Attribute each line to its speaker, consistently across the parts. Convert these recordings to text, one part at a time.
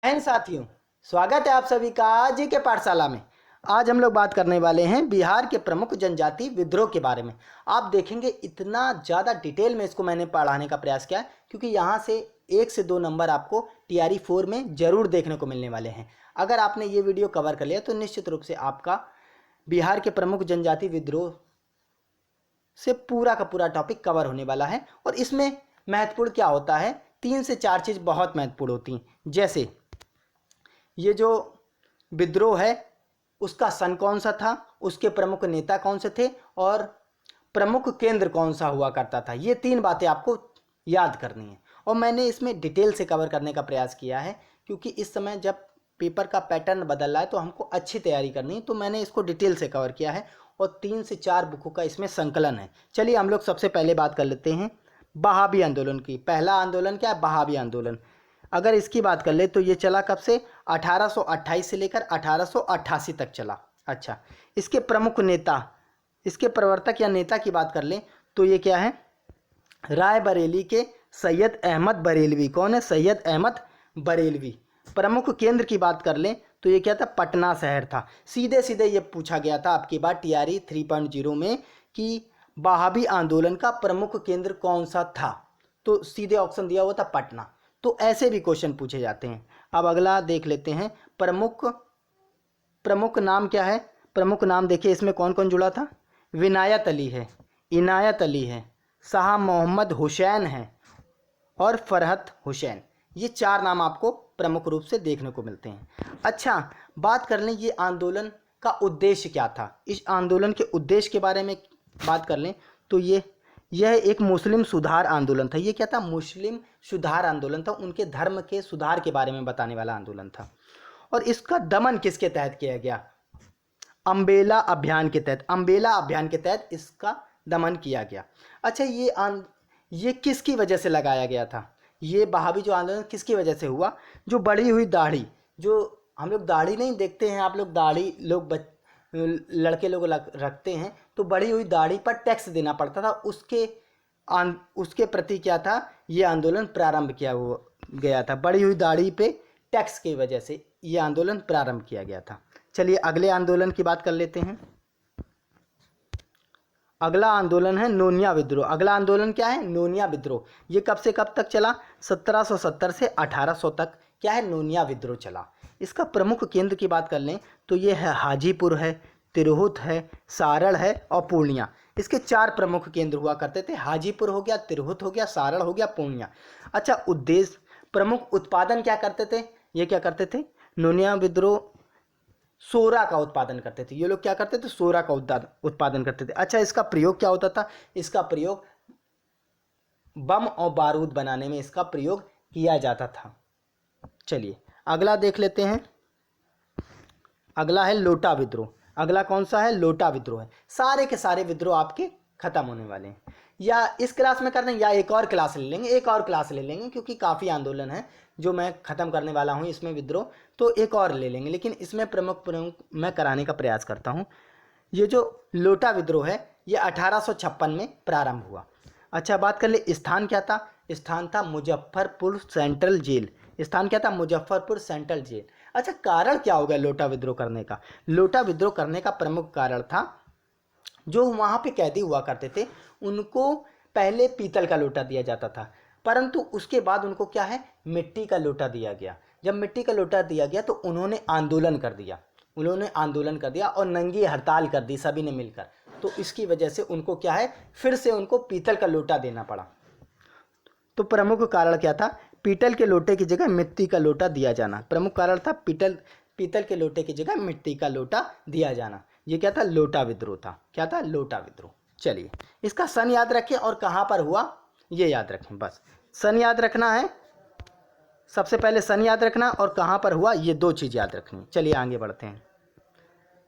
Speaker 1: साथियों, स्वागत है आप सभी का जी के पाठशाला में। आज हम लोग बात करने वाले हैं बिहार के प्रमुख जनजाति विद्रोह के बारे में। आप देखेंगे इतना ज़्यादा डिटेल में इसको मैंने पढ़ाने का प्रयास किया है क्योंकि यहाँ से 1 से 2 नंबर आपको TRE 4 में ज़रूर देखने को मिलने वाले हैं। अगर आपने ये वीडियो कवर कर लिया तो निश्चित रूप से आपका बिहार के प्रमुख जनजाति विद्रोह से पूरा का पूरा टॉपिक कवर होने वाला है। और इसमें महत्वपूर्ण क्या होता है, 3 से 4 चीज़ बहुत महत्वपूर्ण होती हैं। जैसे ये जो विद्रोह है उसका सन कौन सा था, उसके प्रमुख नेता कौन से थे और प्रमुख केंद्र कौन सा हुआ करता था। ये 3 बातें आपको याद करनी है और मैंने इसमें डिटेल से कवर करने का प्रयास किया है क्योंकि इस समय जब पेपर का पैटर्न बदल रहा है तो हमको अच्छी तैयारी करनी है, तो मैंने इसको डिटेल से कवर किया है और 3 से 4 बुकों का इसमें संकलन है। चलिए हम लोग सबसे पहले बात कर लेते हैं बहावी आंदोलन की। पहला आंदोलन क्या है? बहावी आंदोलन। अगर इसकी बात कर ले तो ये चला कब से? 1828 से लेकर 1888 तक चला। अच्छा, इसके प्रमुख नेता, इसके प्रवर्तक या नेता की बात कर लें तो ये क्या है? रायबरेली के सैयद अहमद बरेलवी। कौन है? सैयद अहमद बरेलवी। प्रमुख केंद्र की बात कर लें तो ये क्या था? पटना शहर था। सीधे सीधे ये पूछा गया था आपकी बात TRE 3.0 में कि बहावी आंदोलन का प्रमुख केंद्र कौन सा था, तो सीधे ऑप्शन दिया हुआ था पटना। तो ऐसे भी क्वेश्चन पूछे जाते हैं। अब अगला देख लेते हैं, प्रमुख नाम क्या है? प्रमुख नाम देखिए इसमें कौन कौन जुड़ा था? विनायत अली है, इनायत अली है, शाह मोहम्मद हुसैन है और फरहत हुसैन। ये 4 नाम आपको प्रमुख रूप से देखने को मिलते हैं। अच्छा, बात कर लें ये आंदोलन का उद्देश्य क्या था। इस आंदोलन के उद्देश्य के बारे में बात कर लें तो यह एक मुस्लिम सुधार आंदोलन था। ये क्या था? मुस्लिम सुधार आंदोलन था। उनके धर्म के सुधार के बारे में बताने वाला आंदोलन था। और इसका दमन किसके तहत किया गया? अम्बेला अभियान के तहत। अम्बेला अभियान के तहत इसका दमन किया गया। अच्छा, ये किसकी वजह से लगाया गया था? ये बहावी जो आंदोलन किसकी वजह से हुआ? जो बढ़ी हुई दाढ़ी, जो हम लोग दाढ़ी नहीं देखते हैं, आप लोग दाढ़ी लोग लड़के लोग रखते हैं, तो बढ़ी हुई दाढ़ी पर टैक्स देना पड़ता था। उसके प्रति क्या था? ये आंदोलन प्रारंभ किया गया था। बढ़ी हुई दाढ़ी पे टैक्स की वजह से ये आंदोलन प्रारंभ किया गया था। चलिए अगले आंदोलन की बात कर लेते हैं। अगला आंदोलन है नोनिया विद्रोह। अगला आंदोलन क्या है? नोनिया विद्रोह। ये कब से कब तक चला? 1770 से 1800 तक क्या है? नोनिया विद्रोह चला। इसका प्रमुख केंद्र की बात कर लें तो ये है हाजीपुर है, तिरहुत है, सारण है और पूर्णिया। इसके 4 प्रमुख केंद्र हुआ करते थे। हाजीपुर हो गया, तिरहुत हो गया, सारण हो गया, पूर्णिया। अच्छा, उद्देश्य, प्रमुख उत्पादन क्या करते थे? ये क्या करते थे? नोनिया विद्रोह सोरा का उत्पादन करते थे। ये लोग क्या करते थे? सोरा का उत्पादन करते थे। अच्छा, इसका प्रयोग क्या होता था? इसका प्रयोग बम और बारूद बनाने में इसका प्रयोग किया जाता था। चलिए अगला देख लेते हैं। अगला है लोटा विद्रोह। अगला कौन सा है? लोटा विद्रोह है। सारे के सारे विद्रोह आपके खत्म होने वाले हैं। या इस क्लास में कर दें या एक और क्लास ले लेंगे, एक और क्लास ले लेंगे क्योंकि काफ़ी आंदोलन है जो मैं ख़त्म करने वाला हूँ इसमें विद्रोह, तो एक और ले लेंगे। लेकिन इसमें प्रमुख मैं कराने का प्रयास करता हूँ। ये जो लोटा विद्रोह है ये 1856 में प्रारंभ हुआ। अच्छा, बात कर ले स्थान क्या था? स्थान था मुजफ्फरपुर सेंट्रल जेल। स्थान क्या था? Muzaffarpur central jail. अच्छा, कारण क्या हो गया लोटा विद्रोह करने का? लोटा विद्रोह करने का प्रमुख कारण था जो वहाँ पे कैदी हुआ करते थे उनको पहले पीतल का लोटा दिया जाता था, परंतु उसके बाद उनको क्या है? मिट्टी का लोटा दिया गया। जब मिट्टी का लोटा दिया गया तो उन्होंने आंदोलन कर दिया। उन्होंने आंदोलन कर दिया और नंगी हड़ताल कर दी सभी ने मिलकर। तो इसकी वजह से उनको क्या है? फिर से उनको पीतल का लोटा देना पड़ा। तो प्रमुख कारण क्या था? पीतल के लोटे की जगह मिट्टी का लोटा दिया जाना। प्रमुख कारण था पीतल के लोटे की जगह मिट्टी का लोटा दिया जाना। ये क्या था? लोटा विद्रोह था। क्या था? लोटा विद्रोह। चलिए इसका सन याद रखें और कहाँ पर हुआ ये याद रखें। बस सन याद रखना है, सबसे पहले सन याद रखना और कहाँ पर हुआ, ये 2 चीज़ याद रखनी। चलिए आगे बढ़ते हैं।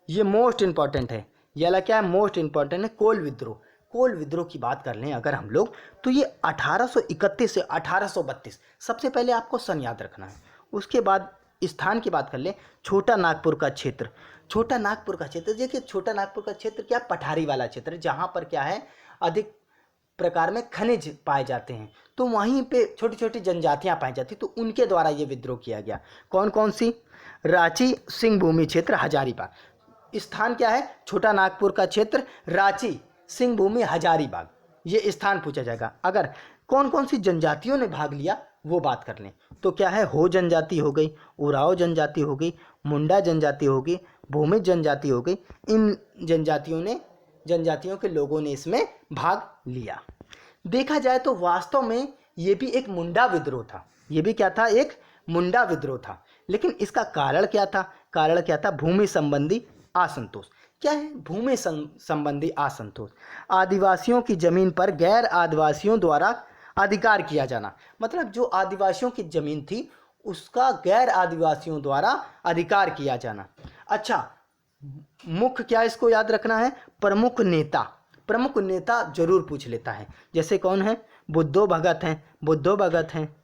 Speaker 1: ये मोस्ट इंपॉर्टेंट है। ये वाला क्या है? मोस्ट इंपॉर्टेंट है कोल विद्रोह। कोल विद्रोह की बात कर लें अगर हम लोग तो ये 1831 से 1832। सबसे पहले आपको सन याद रखना है। उसके बाद स्थान की बात कर लें, छोटा नागपुर का क्षेत्र। छोटा नागपुर का क्षेत्र देखिए, छोटा नागपुर का क्षेत्र क्या? पठारी वाला क्षेत्र, जहाँ पर क्या है? अधिक प्रकार में खनिज पाए जाते हैं। तो वहीं पे छोटी छोटी जनजातियां पाई जाती, तो उनके द्वारा ये विद्रोह किया गया। कौन कौन सी? रांची सिंह भूमि क्षेत्र हजारीबाग। स्थान क्या है? छोटा नागपुर का क्षेत्र, रांची सिंह भूमि हजारीबाग, ये स्थान पूछा जाएगा। अगर कौन कौन सी जनजातियों ने भाग लिया वो बात कर लें तो क्या है? हो जनजाति हो गई, उराव जनजाति हो गई, मुंडा जनजाति हो गई, भूमिज जनजाति हो गई। इन जनजातियों के लोगों ने इसमें भाग लिया। देखा जाए तो वास्तव में ये भी एक मुंडा विद्रोह था। ये भी क्या था? एक मुंडा विद्रोह था। लेकिन इसका कारण क्या था? कारण क्या था? भूमि संबंधी असंतोष। क्या है भूमि संबंधी असंतोष? आदिवासियों की जमीन पर गैर आदिवासियों द्वारा अधिकार किया जाना। मतलब जो आदिवासियों की जमीन थी उसका गैर आदिवासियों द्वारा अधिकार किया जाना। अच्छा, मुख्य क्या इसको याद रखना है? प्रमुख नेता। प्रमुख नेता जरूर पूछ लेता है। जैसे कौन है? बुद्धो भगत हैं,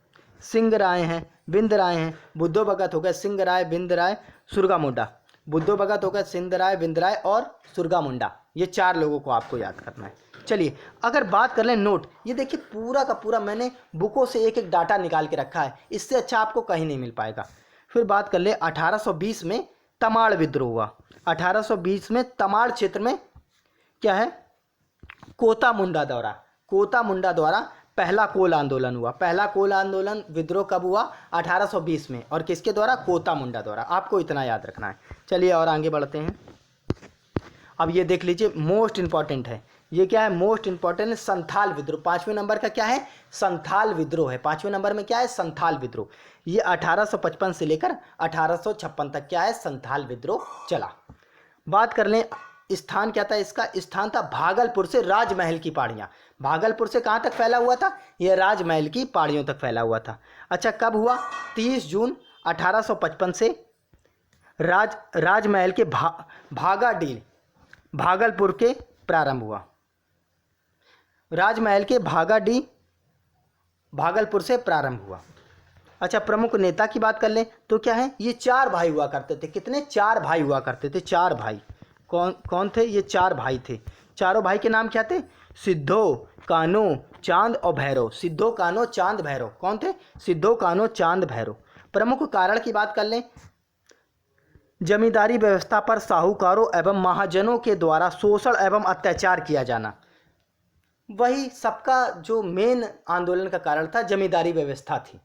Speaker 1: सिंह राय हैं, बिंद राय हैं। बुद्धो भगत हो गए, सिंह राय, बिंद राय, सुरगा मुंडा। बुद्धो भगत हो गए, सिंह राय, बिंद राय और सुरगा मुंडा। ये 4 लोगों को आपको याद करना है। चलिए अगर बात कर लें नोट, ये देखिए पूरा का पूरा मैंने बुकों से एक एक डाटा निकाल के रखा है, इससे अच्छा आपको कहीं नहीं मिल पाएगा। फिर बात कर ले 1820 में तमाड़ विद्रोह हुआ। 1820 में तमाड़ क्षेत्र में क्या है? कोता मुंडा द्वारा पहला कोल आंदोलन हुआ। पहला कोल आंदोलन विद्रोह कब हुआ? 1820 में। और किसके द्वारा? कोता मुंडा द्वारा। आपको इतना याद रखना है। चलिए और आगे बढ़ते हैं। अब ये देख लीजिए, मोस्ट इंपॉर्टेंट है। ये क्या है? मोस्ट इंपॉर्टेंट है संथाल विद्रोह। 5वें नंबर का क्या है? संथाल विद्रोह है। 5वें नंबर में क्या है? संथाल विद्रोह। ये 1855 से लेकर 1856 तक क्या है? संथाल विद्रोह चला। बात कर लें स्थान क्या था इसका? स्थान था भागलपुर से राजमहल की पहाड़ियाँ। भागलपुर से कहाँ तक फैला हुआ था? यह राजमहल की पहाड़ियों तक फैला हुआ था। अच्छा, कब हुआ? 30 जून 1855 से राजमहल के भागाडील भागलपुर के प्रारंभ हुआ। राजमहल के भागाडीह भागलपुर से प्रारंभ हुआ। अच्छा, प्रमुख नेता की बात कर लें तो क्या है? ये 4 भाई हुआ करते थे। कितने? 4 भाई हुआ करते थे। 4 भाई। कौन कौन थे? ये 4 भाई थे। चारों भाई के नाम क्या थे? सिद्धो, कान्हो, चांद और भैरव। सिद्धो, कान्हो, चांद, भैरव। कौन थे? सिद्धो, कान्हो, चांद, भैरव। प्रमुख कारण की बात कर लें, जमींदारी व्यवस्था पर साहूकारों एवं महाजनों के द्वारा शोषण एवं अत्याचार किया जाना। वही सबका जो मेन आंदोलन का कारण था, जमींदारी व्यवस्था थी।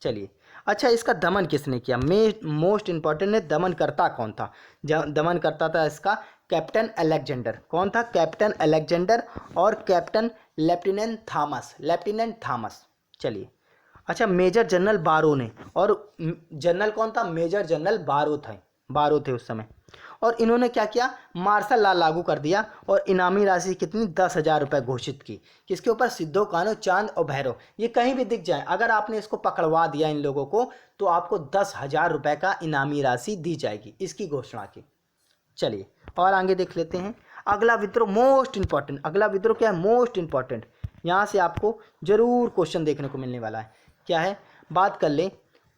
Speaker 1: चलिए, अच्छा इसका दमन किसने किया? मोस्ट इंपॉर्टेंट है, दमनकर्ता कौन था? दमनकर्ता था इसका कैप्टन अलेक्जेंडर। कौन था? कैप्टन अलेक्जेंडर और कैप्टन लेफ्टिनेंट थॉमस। चलिए, अच्छा मेजर जनरल बारो ने, और जनरल कौन था? मेजर जनरल बारो थे उस समय। और इन्होंने क्या किया? मार्शल लॉ लागू कर दिया और इनामी राशि कितनी? 10,000 रुपये घोषित की। किसके ऊपर? सिद्धो, कान्हो, चांद और भैरव। ये कहीं भी दिख जाए, अगर आपने इसको पकड़वा दिया इन लोगों को, तो आपको 10,000 रुपये का इनामी राशि दी जाएगी। इसकी घोषणा की। चलिए और आगे देख लेते हैं। अगला विद्रोह मोस्ट इंपॉर्टेंट। अगला विद्रोह क्या है? Most important. यहाँ से आपको जरूर क्वेश्चन देखने को मिलने वाला है। क्या है? बात कर ले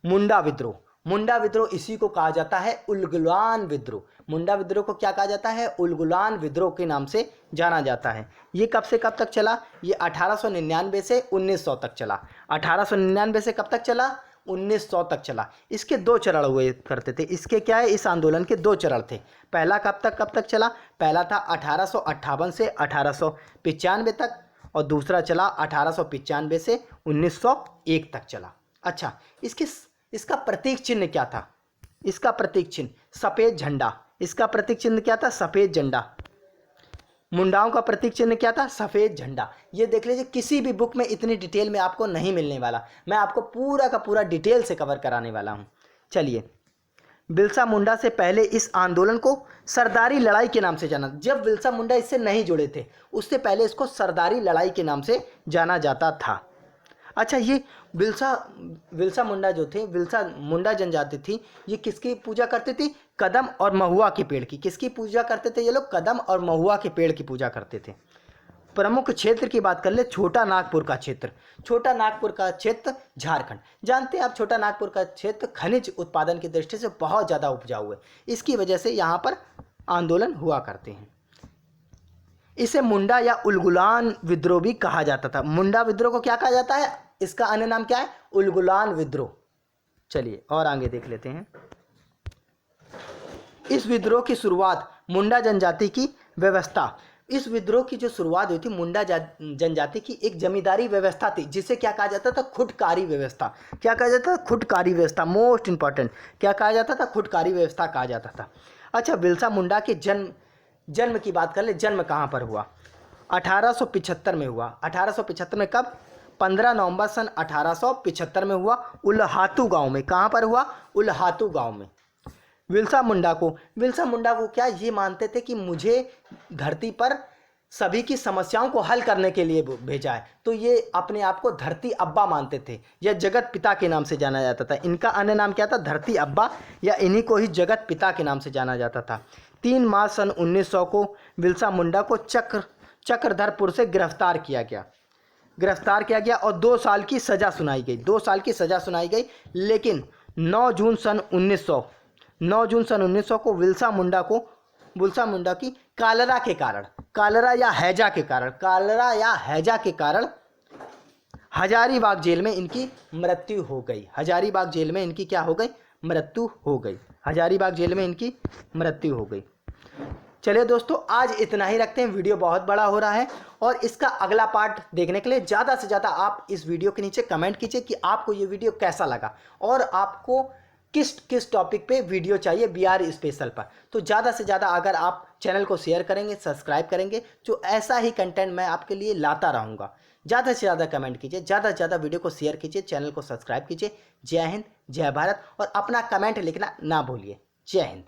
Speaker 1: मुंडा विद्रोह। मुंडा विद्रोह इसी को कहा जाता है उलगुलान विद्रोह। मुंडा विद्रोह को क्या कहा जाता है? उलगुलान विद्रोह के नाम से जाना जाता है। ये कब से कब तक चला? ये 1899 से 1900 तक चला। 1899 से कब तक चला? 1900 तक चला। इसके 2 चरण हुए करते थे। इसके क्या है? इस आंदोलन के 2 चरण थे। पहला कब तक चला? पहला था 1858 से 1895 तक, और दूसरा चला 1895 से 1901 तक चला। अच्छा, इसका प्रतीक चिन्ह क्या था? इसका प्रतीक चिन्ह सफ़ेद झंडा। इसका प्रतीक चिन्ह क्या था? सफ़ेद झंडा। मुंडाओं का प्रतीक चिन्ह क्या था? सफ़ेद झंडा। ये देख लीजिए, किसी भी बुक में इतनी डिटेल में आपको नहीं मिलने वाला। मैं आपको पूरा का पूरा डिटेल से कवर कराने वाला हूँ। चलिए, बिरसा मुंडा से पहले इस आंदोलन को सरदारी लड़ाई के नाम से जाना। जब बिरसा मुंडा इससे नहीं जुड़े थे, उससे पहले इसको सरदारी लड़ाई के नाम से जाना जाता था। अच्छा, ये बिरसा मुंडा जो थे, बिरसा मुंडा जनजाति थी, ये किसकी पूजा करते थे? कदम और महुआ के पेड़ की। किसकी पूजा करते थे ये लोग? कदम और महुआ के पेड़ की पूजा करते थे। प्रमुख क्षेत्र की बात कर ले, छोटा नागपुर का क्षेत्र। छोटा नागपुर का क्षेत्र झारखंड। जानते हैं आप, छोटा नागपुर का क्षेत्र खनिज उत्पादन की दृष्टि से बहुत ज़्यादा उपजाऊ है। इसकी वजह से यहाँ पर आंदोलन हुआ करते हैं। इसे मुंडा या उलगुलान विद्रोह भी कहा जाता था। मुंडा विद्रोह को क्या कहा जाता है? इसका अन्य नाम क्या है? उलगुलान विद्रोह। चलिए और आगे देख लेते हैं। इस विद्रोह की शुरुआत मुंडा जनजाति की व्यवस्था, इस विद्रोह की जो शुरुआत हुई थी मुंडा जनजाति की एक जमींदारी व्यवस्था थी, जिसे क्या कहा जाता था? खुदकारी व्यवस्था। क्या कहा जाता था? खुदकारी व्यवस्था। मोस्ट इंपॉर्टेंट, क्या कहा जाता था? खुदकारी व्यवस्था कहा जाता था। अच्छा, बिरसा मुंडा के जन्म की बात कर ले। जन्म कहाँ पर हुआ? 1875 में हुआ। 1875 में कब? 15 नवंबर सन 1875 में हुआ, उल्हातू गांव में। कहाँ पर हुआ? उल्हातू गांव में। बिरसा मुंडा को क्या ये मानते थे कि मुझे धरती पर सभी की समस्याओं को हल करने के लिए भेजा है, तो ये अपने आप को धरती अब्बा मानते थे, या जगत पिता के नाम से जाना जाता था। इनका अन्य नाम क्या था? धरती अब्बा, या इन्हीं को ही जगत पिता के नाम से जाना जाता था। 3 मार्च सन 1900 को बिरसा मुंडा को चक्रधरपुर से गिरफ्तार किया गया और 2 साल की सज़ा सुनाई गई। लेकिन 9 जून सन 1900 को बिरसा मुंडा की कालरा या हैजा के कारण हजारीबाग जेल में इनकी मृत्यु हो गई। हजारीबाग जेल में इनकी क्या हो गई? मृत्यु हो गई। चलिए दोस्तों, आज इतना ही रखते हैं। वीडियो बहुत बड़ा हो रहा है और इसका अगला पार्ट देखने के लिए ज़्यादा से ज़्यादा आप इस वीडियो के नीचे कमेंट कीजिए कि आपको ये वीडियो कैसा लगा और आपको किस टॉपिक पे वीडियो चाहिए बिहार स्पेशल पर। तो ज़्यादा से ज़्यादा अगर आप चैनल को शेयर करेंगे, सब्सक्राइब करेंगे, जो ऐसा ही कंटेंट मैं आपके लिए लाता रहूँगा। ज़्यादा से ज़्यादा कमेंट कीजिए, ज़्यादा से ज़्यादा वीडियो को शेयर कीजिए, चैनल को सब्सक्राइब कीजिए। जय हिंद, जय भारत, और अपना कमेंट लिखना ना भूलिए। जय हिंद।